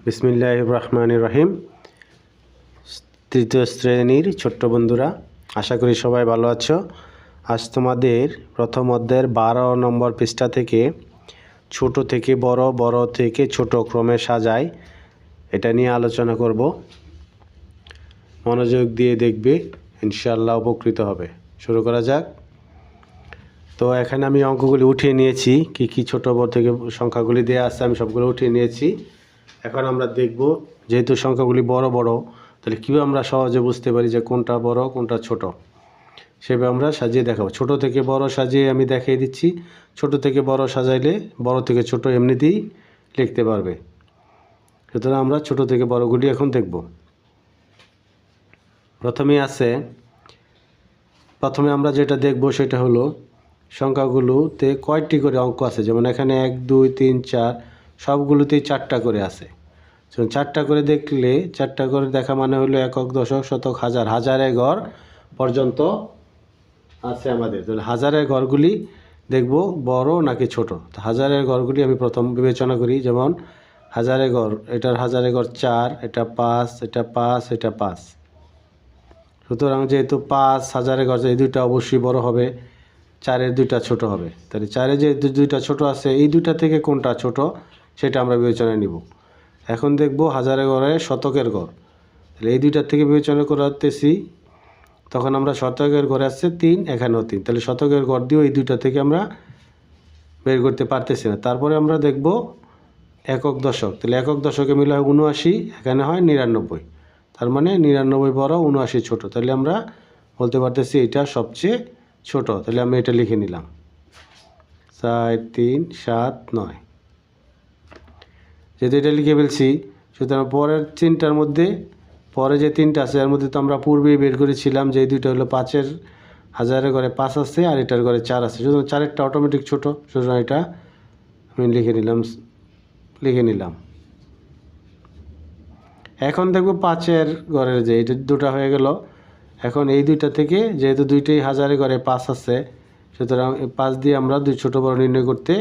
বিসমিল্লাহির রহমানির রহিম। তৃতীয় শ্রেণীর ছোট্ট বন্ধুরা, আশা করি সবাই ভালো আছো। আজ তোমাদের প্রথম অধ্যায়ের 12 নম্বর পৃষ্ঠা থেকে ছোট থেকে বড়, বড় থেকে ছোট ক্রমে সাজাই, এটা নিয়ে আলোচনা করব। মনোযোগ দিয়ে দেখবে, ইনশাআল্লাহ উপকৃত হবে। শুরু করা যাক। তো এখানে আমি অঙ্কগুলি উঠিয়ে নিয়েছি, কি ছোট বড় থেকে সংখ্যাগুলি দেওয়া আছে আমি সবগুলো উঠিয়ে নিয়েছি। এখন আমরা দেখব, যেহেতু সংখ্যাগুলি বড় বড়, তাহলে কীভাবে আমরা সহজে বুঝতে পারি যে কোনটা বড় কোনটা ছোট, সেভাবে আমরা সাজিয়ে দেখাবো। ছোট থেকে বড় সাজিয়ে আমি দেখিয়ে দিচ্ছি। ছোট থেকে বড় সাজাইলে বড় থেকে ছোট এমনিতেই লিখতে পারবে। সুতরাং আমরা ছোট থেকে বড়গুলি এখন দেখব। প্রথমে আমরা যেটা দেখব সেটা হলো সংখ্যাগুলোতে কয়টি করে অঙ্ক আছে। যেমন এখানে 1 2 3 4 সবগুলোতেই 4টা করে আছে। 4টা করে দেখলে, 4টা করে দেখা মানে হলো একক, দশক, শতক, হাজার, হাজারের ঘর পর্যন্ত আছে আমাদের। তাহলে হাজারের ঘরগুলি দেখব বড় নাকি ছোট। তো হাজারের ঘরগুলি আমি প্রথম বিবেচনা করি। যেমন হাজারের ঘর, এটার হাজারের ঘর 4, এটা 5, এটা 5, এটা 5। সুতরাং যেহেতু 5 হাজারের ঘর, এই দুইটা অবশ্যই বড় হবে, 4-এর দুইটা ছোট হবে। তাহলে 4-এর যে দুইটা ছোট আছে, এই দুইটা থেকে কোনটা ছোট সেটা আমরা বিবেচনায় নিব। এখন দেখব হাজারের ঘরে শতকের ঘর। তাহলে এই দুইটার থেকে বিবেচনা করতেছি, তখন আমরা শতকের ঘরে আসছে 3, এখানেও 3। তাহলে শতকের ঘর দিয়েও এই দুইটা থেকে আমরা বের করতে পারতেছি না। তারপরে আমরা দেখব একক, দশক। তাহলে একক দশকে মিলে হয় 79, এখানে হয় 99। তার মানে 99 বড়, 79 ছোট। তাহলে আমরা বলতে পারতেছি এটা সবচেয়ে ছোট। তাহলে আমি এটা লিখে নিলাম 4 3 7 9। যেহেতু এটা লিখে ফেলছি, সুতরাং পরের 3টার মধ্যে, পরে যে 3টা আছে এর মধ্যে তো আমরা পূর্বেই বের করেছিলাম যে এই দুইটা হলো 5-এর, হাজারের ঘরে 5 আছে আর এটার ঘরে 4 আছে। সুতরাং 4-এরটা অটোমেটিক ছোট। সুতরাং এটা আমি লিখে নিলাম। এখন দেখব 5-এর ঘরের যে এটা দুটা হয়ে গেল। এখন এই দুইটা থেকে, যেহেতু দুইটাই হাজারের ঘরে 5 আছে, সুতরাং 5 দিয়ে আমরা দুই ছোট বড় নির্ণয় করতে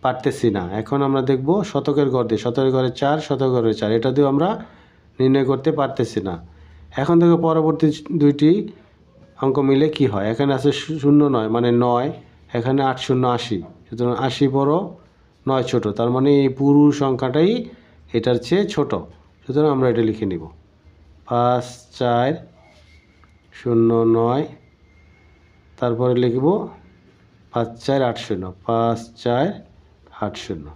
পারতেছি না। এখন আমরা দেখব শতকের ঘর দিয়ে। শতকের ঘরে 4, শতকের ঘরে 4, এটা দিয়েও আমরা নির্ণয় করতে পারতেছি না। এখন দেখব পরবর্তী দুইটি অঙ্ক মিলে কি হয়। এখানে আছে 09 মানে 9, এখানে 8 0 80। সুতরাং 80 বড়, 9 ছোট। তার মানে এই পুরো সংখ্যাটাই এটার চেয়ে ছোট। সুতরাং আমরা এটা লিখে নিব 5 4 0 9। তারপরে লিখব 5 4 8 0, 5 4 8 0।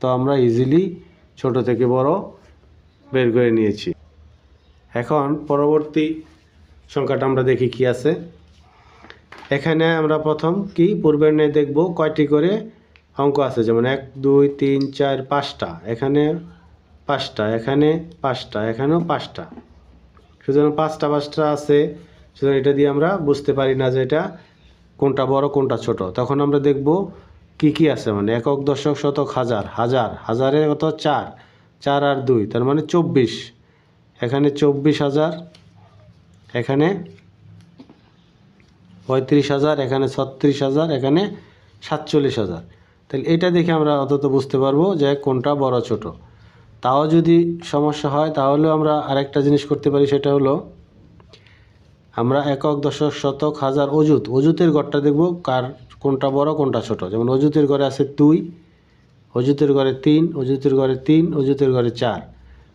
তো আমরা ইজিলি ছোট থেকে বড় বের করে নিয়েছি। এখন পরবর্তী সংখ্যাটা আমরা দেখি কি আছে। এখানে আমরা প্রথম কি পূর্বের ন্যায় দেখব কয়টি করে অঙ্ক আছে। যেমন 1 2 3 4 5টা, এখানে 5টা, এখানে 5টা, এখানেও 5টা। সুতরাং 5টা আছে। সুতরাং এটা দিয়ে আমরা বুঝতে পারি না যে এটা কোনটা বড় কোনটা ছোট। তখন আমরা দেখব কি আছে। মানে একক, দশক, শতক, হাজার, হাজারে কত 4, 4 আর 2, তার মানে 24। এখানে 24,000, এখানে 35,000, এখানে 36,000, এখানে 47,000। তাহলে এটা দেখে আমরা অন্তত বুঝতে পারবো যে কোনটা বড় ছোট। তাও যদি সমস্যা হয় তাহলেও আমরা আরেকটা জিনিস করতে পারি, সেটা হলো আমরা একক, দশক, শতক, হাজার, অযুতের ঘরটা দেখব কোনটা বড় কোনটা ছোট। যেমন অযুতের ঘরে আছে 2, অযুতের ঘরে 3, অযুতের ঘরে 3, অযুতের ঘরে 4।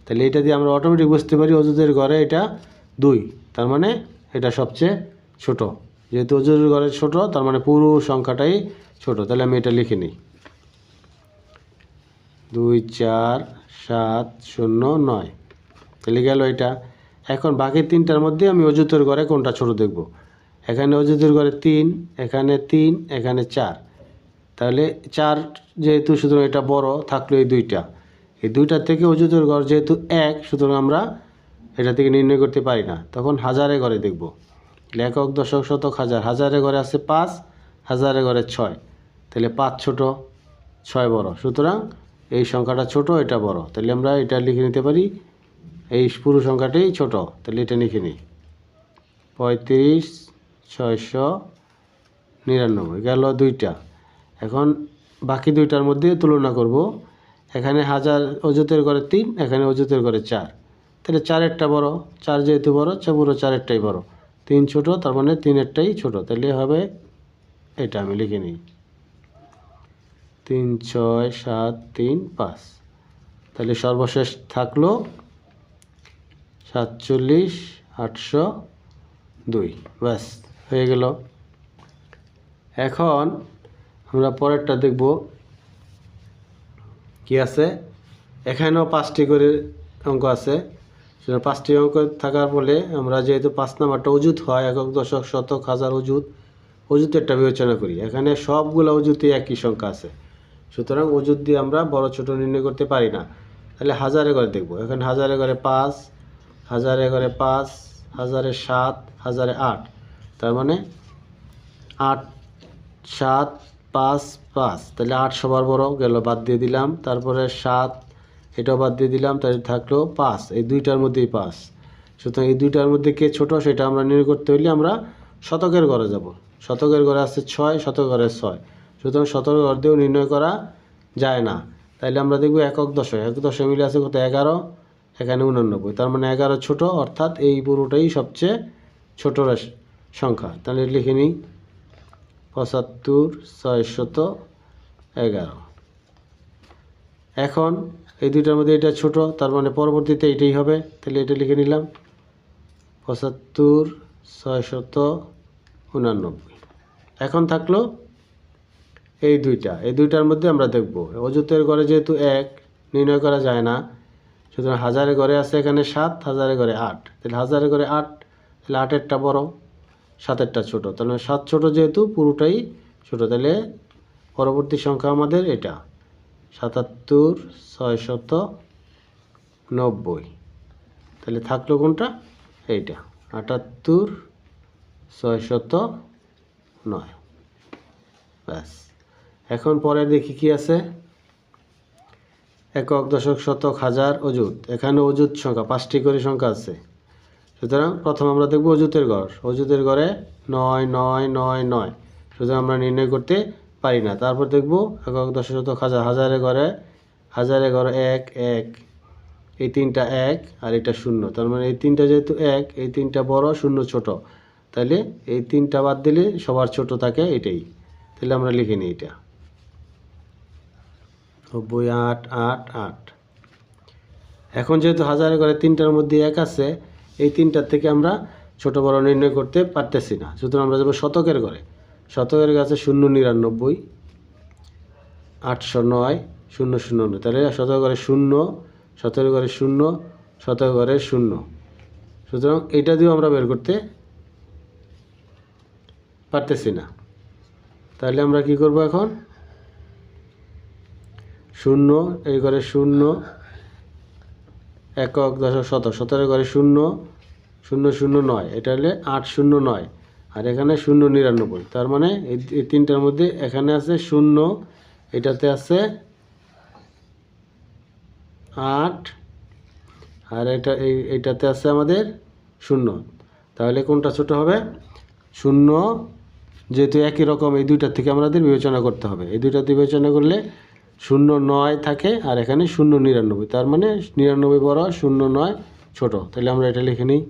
তাহলে এটা দিয়ে আমরা অটোমেটিক বুঝতে পারি অযুতের ঘরে এটা 2, তার মানে এটা সবচেয়ে ছোট। যেহেতু অযুতের ঘরে ছোট, তার মানে পুরো সংখ্যাটাই ছোট। তাহলে আমি এটা লিখে নিই 2 4 7 0 9। তাহলে গেল এটা। এখন বাকি 3টার মধ্যে আমি অযুতের ঘরে কোনটা ছোট দেখব। এখানে অযুতের ঘরে 3, এখানে 3, এখানে 4। তাহলে 4 যেহেতু, সুতরাং এটা বড় থাকলো এই দুইটা। এই দুইটার থেকে অযুতের ঘর যেহেতু 1, সুতরাং আমরা এটা থেকে নির্ণয় করতে পারি না। তখন হাজারের ঘরে দেখব। একক, দশক, শতক, হাজার, হাজারের ঘরে আছে 5, হাজারের ঘরে 6। তাহলে 5 ছোট, 6 বড়। সুতরাং এই সংখ্যাটা ছোট, এটা বড়। তাহলে আমরা এটা লিখে নিতে পারি এই পুরো সংখ্যাটাই ছোট। তাহলে এটা লিখে নিই 35 699। গেল দুইটা। এখন বাকি দুইটার মধ্যে তুলনা করব। এখানে হাজার অযুতের ঘরে 3, এখানে অযুতের ঘরে 4, তাহলে 4-এরটা বড়, 4 যেহেতু বড় পুরো 4-এরটাই বড়, 3 ছোট, তার মানে 3-এরটাই ছোট, তাহলে হবে এটা আমি লিখে নিই 3, 6, 7, 3, 5। তাহলে সর্বশেষ থাকলো 47,802, ব্যাস হয়ে গেল। এখন আমরা পরেরটা দেখব কি আছে। এখানেও 5টি করে অঙ্ক আছে, সেটা 5টি অঙ্ক থাকার ফলে আমরা যেহেতু 5 নাম্বারটা অযুত হয়, একক, দশক, শতক, হাজার, অযুতেরটা বিবেচনা করি। এখানে সবগুলো অযুতে একই সংখ্যা আছে, সুতরাং অযুত দিয়ে আমরা বড় ছোট নির্ণয় করতে পারি না। তাহলে হাজারে ঘরে দেখব। এখানে হাজারে ঘরে 5, হাজারে ঘরে 5, হাজারে 7, হাজারে 8, তার মানে 8, 7, 5, 5, তাহলে 8 সবার বড় গেল, বাদ দিয়ে দিলাম। তারপরে 7, এটাও বাদ দিয়ে দিলাম, তাহলে থাকলো 5, এই দুইটার মধ্যেই 5। সুতরাং এই দুইটার মধ্যে কে ছোট সেটা আমরা নির্ণয় করতে হলে আমরা শতকের ঘরে যাব। শতকের ঘরে আছে 6, শতকের ঘরে 6, সুতরাং শতকের ঘর দিয়েও নির্ণয় করা যায় না। তাইলে আমরা দেখব একক দশক, একক দশক মিলে আছে কত 11, এখানে 89, তার মানে 11 ছোট, অর্থাৎ এই পুরোটাই সবচেয়ে ছোট সংখ্যা। তাহলে লিখে নিই 75,611। এখন এই দুইটার মধ্যে এটা ছোট, তার মানে পরবর্তীতে এটাই হবে, তাহলে এটা লিখে নিলাম 75,689। এখন থাকলো এই দুইটার মধ্যে আমরা দেখব অযুতের ঘরে যেহেতু 1 নির্ণয় করা যায় না, সুতরাং হাজারে ঘরে আছে এখানে 7, হাজারে ঘরে 8, তাহলে হাজারে ঘরে 8, তাহলে 8-এরটা বড়, 7-এরটা ছোট, তাহলে 7 ছোট যেহেতু পুরোটাই ছোট, তাহলে পরবর্তী সংখ্যা আমাদের এটা 77,690। তাহলে থাকলো কোনটা, এইটা 78,609, ব্যাস। এখন পরে দেখি কি আছে। একক, দশক, শতক, হাজার, অযুত। এখানে অযুত সংখ্যা 5টি করে সংখ্যা আছে, সুতরাং প্রথম আমরা দেখব অযুতের ঘর। অযুতের ঘরে 9, 9, 9, 9, সুতরাং আমরা নির্ণয় করতে পারি না। তারপর দেখব একক, দশক, শতক, হাজার। হাজারে ঘরে 1, 1, এই 3টা 1 আর এটা 0, তার মানে এই 3টা যেহেতু 1, এই 3টা বড়, 0 ছোট, তাহলে এই 3টা বাদ দিলে সবার ছোট থাকে এটাই, তাহলে আমরা লিখে নিই এটা 98,888। এখন যেহেতু হাজারে ঘরে 3টার মধ্যে 1 আছে, এই 3টার থেকে আমরা ছোট বড় নির্ণয় করতে পারতেছি না, সুতরাং আমরা যাবো শতকের ঘরে। শতকের কাছে 099, 809, 009, তাহলে শতকের ঘরে 0, শতকের ঘরে 0, শতকের ঘরে 0, সুতরাং এইটা দিয়েও আমরা বের করতে পারতেছি না। তাহলে আমরা কি করব এখন, 0 এই ঘরে 0, একক, দশক, শতক। শতকের ঘরে 0, 009, এটা হলে 809, আর এখানে 099, তার মানে এই 3টার মধ্যে এখানে আছে 0, এটাতে আছে 8, আর এইটাতে আছে আমাদের 0, তাহলে কোনটা ছোট হবে, 0, যেহেতু একই রকম এই দুইটার থেকে আমাদের বিবেচনা করতে হবে। এই দুইটাতে বিবেচনা করলে 0,9 থাকে, আর এখানে 0,99, তার মানে 99 বড়, 0,9 ছোট, তাহলে আমরা এটা লিখে নিই।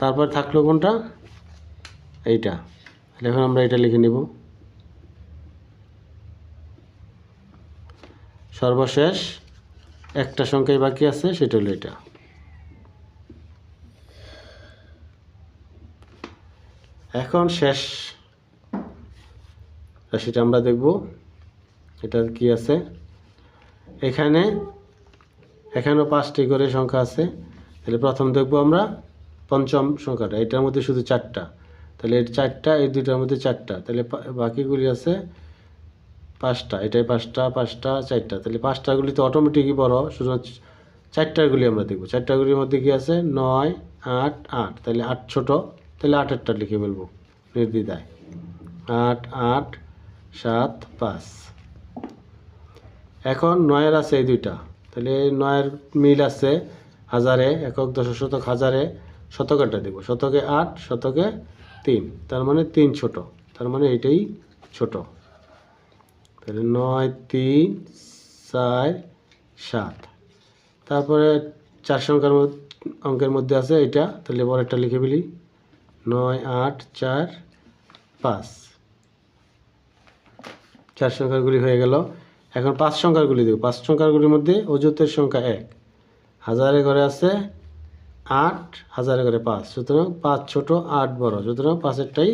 তারপর থাকলো কোনটা, এইটা, এখন আমরা এটা লিখে নিব। সর্বশেষ একটা সংখ্যাই বাকি আছে, সেটা হলো এটা। এখন শেষ রাশিটা আমরা দেখব, এটা কি আছে। এখানেও 5টি করে সংখ্যা আছে, তাহলে প্রথম দেখব আমরা পঞ্চম সংখ্যাটা, এটার মধ্যে শুধু 4টা, তাহলে এর 4টা, এই দুইটার মধ্যে 4টা, তাহলে বাকিগুলি আছে 5টা, এটাই 5টা, 5টা, 4টা, তাহলে 5টাগুলি তো অটোমেটিকই বড়, শুধু 4টাগুলি আমরা দেখব। 4টাগুলির মধ্যে কি আছে, 9, 8, 8, তাহলে 8 ছোট, তাহলে 8-এরটা লিখে ফেলবো নির্দ্বিধায়, 8, 8, 7, 5। এখন 9-এর আছে এই দুইটা, তাহলে 9-এর মিল আছে হাজারে, একক, দশক, শতক, হাজারে। শতকেরটা দেব, শতকে 8, শতকে 3, তার মানে 3 ছোট, তার মানে এইটাই ছোট। তাহলে 9 3 4 7। তারপরে 4 সংখ্যার অঙ্কের মধ্যে আছে এটা, তাহলে পরেরটা লিখে ফেলি 9 8 4 5। 4 সংখ্যারগুলি হয়ে গেল। এখন 5 সংখ্যারগুলি দেব। 5 সংখ্যারগুলির মধ্যে অযুতের সংখ্যা 1, হাজারের ঘরে আছে 8, হাজারের ঘরে 5, সুতরাং 5 ছোট 8 বড়, সুতরাং 5এরটাই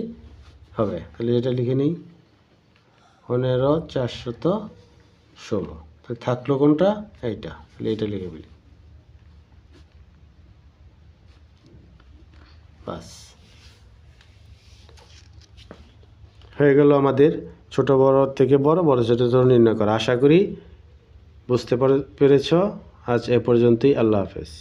হবে। তাহলে এটা লিখে নিই 15 416। তাহলে থাকলো কোনটা? এইটা, তাহলে এটা লিখে ফেলি 5। হয়ে গেল আমাদের ছোট বড় থেকে বড়, বড় ছোট ছোট নির্ণয় করা। আশা করি বুঝতে পেরেছ। আজ এ পর্যন্তই। আল্লাহ হাফেজ।